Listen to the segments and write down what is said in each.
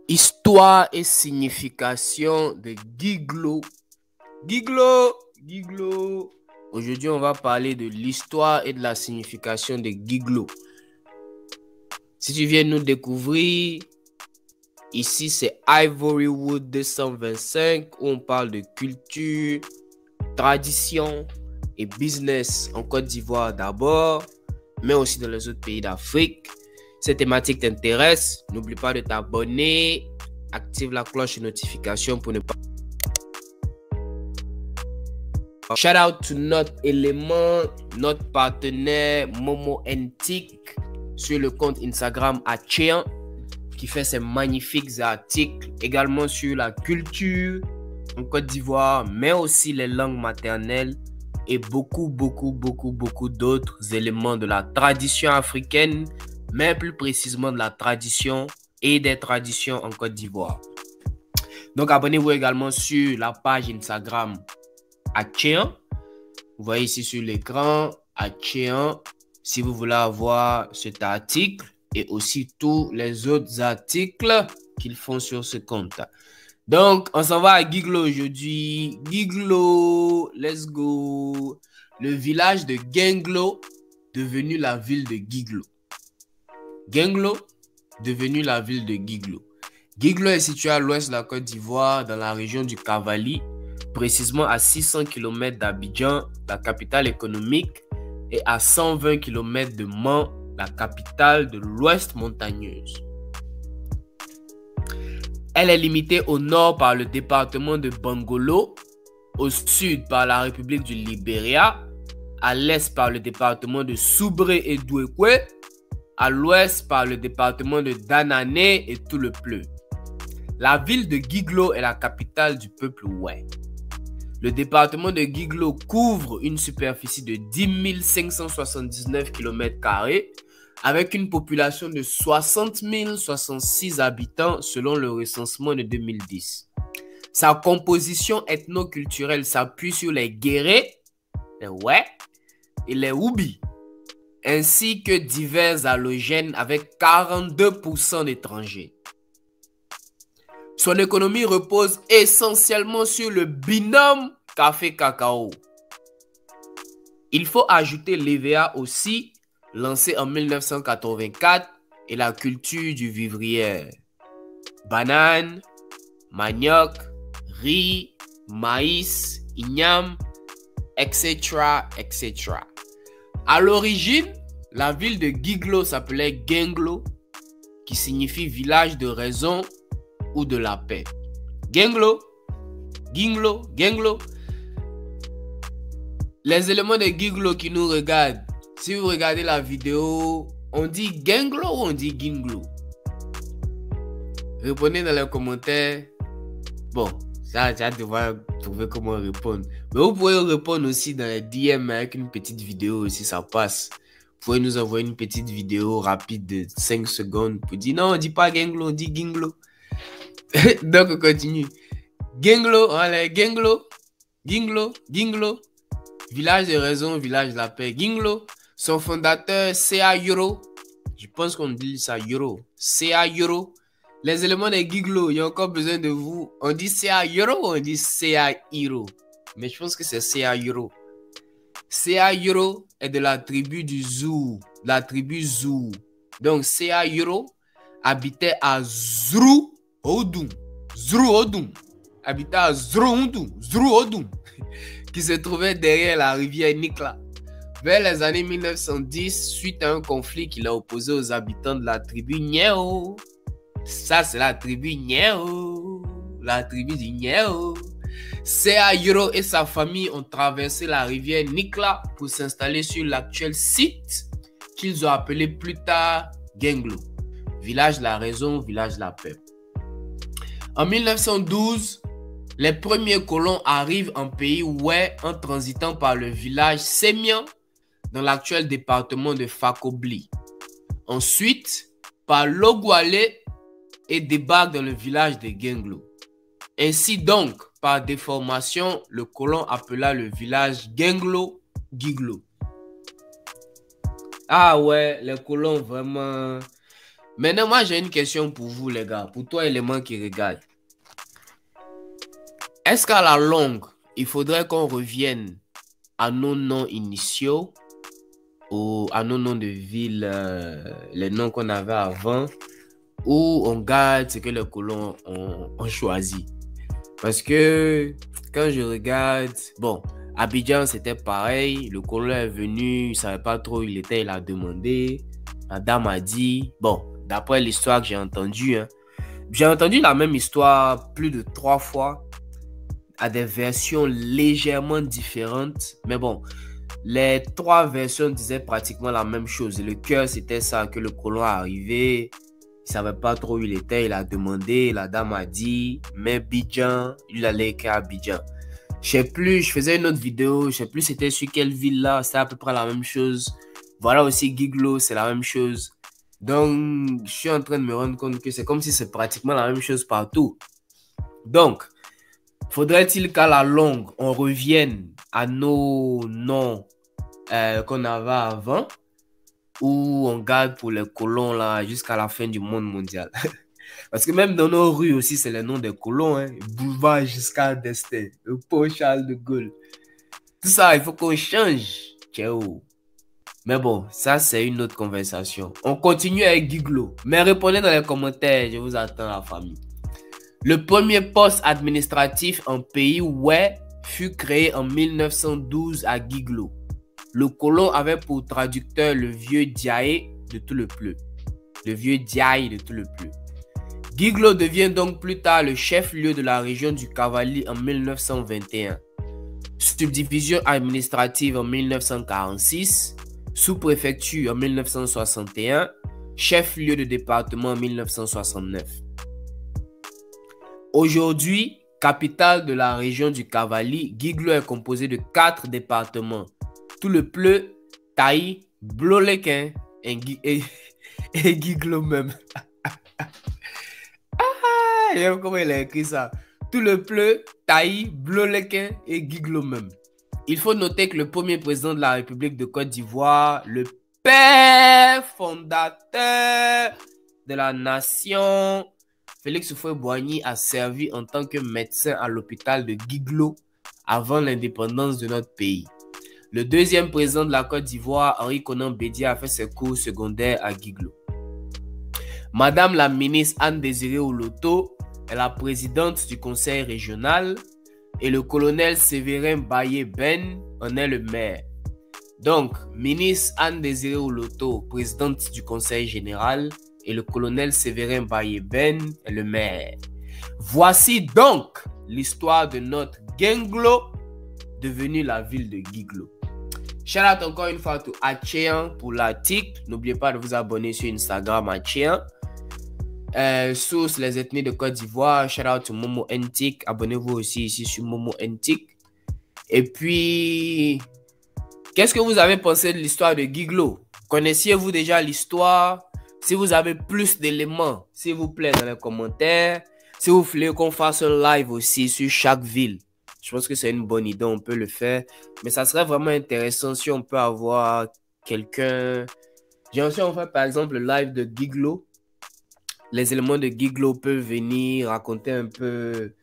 Histoire et signification de Giglo. Giglo. Aujourd'hui, on va parler de l'histoire et de la signification de Giglo. Si tu viens nous découvrir, ici c'est Ivorywood 225 où on parle de culture, tradition et business en Côte d'Ivoire d'abord, mais aussi dans les autres pays d'Afrique. Cette thématique t'intéresse, n'oublie pas de t'abonner, active la cloche de notification pour ne pas... Shout out to notre élément, notre partenaire Momo Antique sur le compte Instagram Atchean qui fait ces magnifiques articles également sur la culture en Côte d'Ivoire, mais aussi les langues maternelles et beaucoup d'autres éléments de la tradition africaine, mais plus précisément de la tradition et des traditions en Côte d'Ivoire. Donc, abonnez-vous également sur la page Instagram Atchean. Vous voyez ici sur l'écran Atchean si vous voulez avoir cet article et aussi tous les autres articles qu'ils font sur ce compte. Donc, on s'en va à Giglo aujourd'hui. Giglo, let's go. Le village de Genglo, devenu la ville de Giglo. Genglo, devenu la ville de Giglo. Giglo est situé à l'ouest de la Côte d'Ivoire, dans la région du Cavali, précisément à 600 km d'Abidjan, la capitale économique, et à 120 km de Mans, la capitale de l'ouest montagneuse. Elle est limitée au nord par le département de Bangolo, au sud par la République du Libéria, à l'est par le département de Soubré et Douékoué, à l'ouest par le département de Danané et tout le Pleu. La ville de Giglo est la capitale du peuple Oué. Le département de Giglo couvre une superficie de 10 579 km² avec une population de 60 066 habitants selon le recensement de 2010. Sa composition ethno-culturelle s'appuie sur les Guéré, les Oué et les Oubi, ainsi que divers allogènes avec 42% d'étrangers. Son économie repose essentiellement sur le binôme café-cacao. Il faut ajouter l'EVA aussi, lancé en 1984, et la culture du vivrier. Banane, manioc, riz, maïs, igname, etc. À l'origine, la ville de Giglo s'appelait Genglo, qui signifie village de raison ou de la paix. Genglo. Les éléments de Giglo qui nous regardent, si vous regardez la vidéo, on dit Genglo ou on dit Ginglo? Répondez dans les commentaires. Bon, ça, tu vas devoir trouver comment répondre. Mais vous pouvez répondre aussi dans les DM avec une petite vidéo si ça passe. Vous pouvez nous envoyer une petite vidéo rapide de 5 secondes pour dire non, on ne dit pas Genglo, on dit Ginglo. Donc, on continue. Genglo, allez, Genglo. Village de raison, village de la paix. Ginglo, son fondateur, C.A. Yoro. Je pense qu'on dit ça, Yoro. C.A. Yoro. Les éléments de Giglo, il y a encore besoin de vous. On dit C.A. Yoro ou on dit C.A. Hiro? Mais je pense que c'est C.A. Yoro. C.A. Yoro est de la tribu du Zou. La tribu Zou. Donc, C.A. Yoro habitait à Zrou Odum, habitait à Zrou Odum, qui se trouvait derrière la rivière Nikla. Vers les années 1910, suite à un conflit qu'il a opposé aux habitants de la tribu Nyeo. Ça, c'est la tribu Nyeo. La tribu du Nyeo. C.A. Yoro et sa famille ont traversé la rivière Nikla pour s'installer sur l'actuel site qu'ils ont appelé plus tard Genglo. Village de la raison, village de la paix. En 1912, les premiers colons arrivent en pays Oué en transitant par le village Sémian dans l'actuel département de Fakobli. Ensuite, par Logoualé et débarquent dans le village de Genglo. Ainsi donc, par déformation, le colon appela le village Genglo Giglo. Ah ouais, les colons vraiment... Maintenant, moi, j'ai une question pour vous, les gars. Pour toi, élément qui regarde. Est-ce qu'à la longue, il faudrait qu'on revienne à nos noms initiaux ou à nos noms de villes, les noms qu'on avait avant, ou on garde ce que les colons ont choisi? Parce que quand je regarde, bon, Abidjan, c'était pareil. Le colon est venu, il ne savait pas trop où il était, il a demandé. La dame a dit, bon, d'après l'histoire que j'ai entendue, hein, j'ai entendu la même histoire plus de 3 fois à des versions légèrement différentes. Mais bon, les 3 versions disaient pratiquement la même chose. Le cœur, c'était ça, que le colon est arrivé. Il ne savait pas trop où il était. Il a demandé. La dame a dit, mais Bidjan, il allait écrire à Bidjan. Je sais plus, je faisais une autre vidéo. Je sais plus c'était sur quelle ville là. C'est à peu près la même chose. Voilà aussi Giglo, c'est la même chose. Donc, je suis en train de me rendre compte que c'est comme si c'est pratiquement la même chose partout. Donc, faudrait-il qu'à la longue, on revienne à nos noms qu'on avait avant, ou on garde pour les colons là jusqu'à la fin du monde mondial? Parce que même dans nos rues aussi, c'est les noms des colons. Hein. Boulevard Giscard d'Estaing, le pont Charles de Gaulle. Tout ça, il faut qu'on change. Ciao. Mais bon, ça c'est une autre conversation. On continue avec Giglo. Mais répondez dans les commentaires, je vous attends la famille. Le premier poste administratif en pays ouais fut créé en 1912 à Giglo. Le colon avait pour traducteur le vieux Diaye de tout le pleu. Le vieux Diaye de tout le pleu. Giglo devient donc plus tard le chef-lieu de la région du Cavali en 1921. Subdivision administrative en 1946. Sous-préfecture en 1961. Chef-lieu de département en 1969. Aujourd'hui, capitale de la région du Cavali, Giglo est composé de 4 départements. Tout le pleu, Taï, Blolequin et Giglo même. Comment il a écrit ça? Tout le pleu, Taï, Blolequin et Giglo même. Il faut noter que le premier président de la République de Côte d'Ivoire, le père fondateur de la nation, Félix Houphouët-Boigny, a servi en tant que médecin à l'hôpital de Giglo avant l'indépendance de notre pays. Le deuxième président de la Côte d'Ivoire, Henri Konan Bédié, a fait ses cours secondaires à Giglo. Madame la ministre Anne-Désirée Oloto est la présidente du conseil régional et le colonel Séverin Baye-Ben en est le maire. Donc, ministre Anne-Désirée Oloto, présidente du conseil général, et le colonel Séverin Baye-Ben est le maire. Voici donc l'histoire de notre Genglo, devenue la ville de Giglo. Shout out encore une fois à Achéan pour l'article. N'oubliez pas de vous abonner sur Instagram Achéan. Source les ethnies de Côte d'Ivoire. Shout out to Momo Ntik. Abonnez-vous aussi ici sur Momo Ntik. Et puis, qu'est-ce que vous avez pensé de l'histoire de Giglo? Connaissiez-vous déjà l'histoire? Si vous avez plus d'éléments, s'il vous plaît, dans les commentaires. Si vous voulez qu'on fasse un live aussi sur chaque ville, je pense que c'est une bonne idée, on peut le faire. Mais ça serait vraiment intéressant si on peut avoir quelqu'un. J'ai aussi en fait par exemple le live de Giglo. Les éléments de Giglo peuvent venir raconter un peu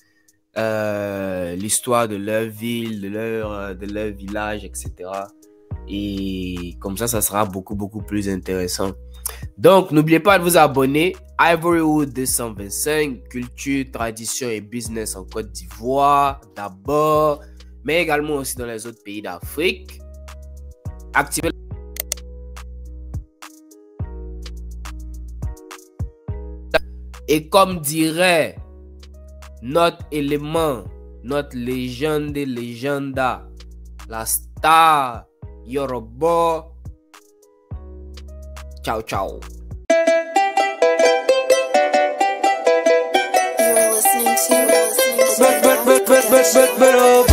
l'histoire de leur ville, de leur village, etc. Et comme ça sera beaucoup plus intéressant. Donc, n'oubliez pas de vous abonner. Ivorywood 225, culture, tradition et business en Côte d'Ivoire d'abord, mais également aussi dans les autres pays d'Afrique. Activez et comme dirait notre élément, notre légende des légendas, la star Yoruba. Ciao, ciao. You're listening to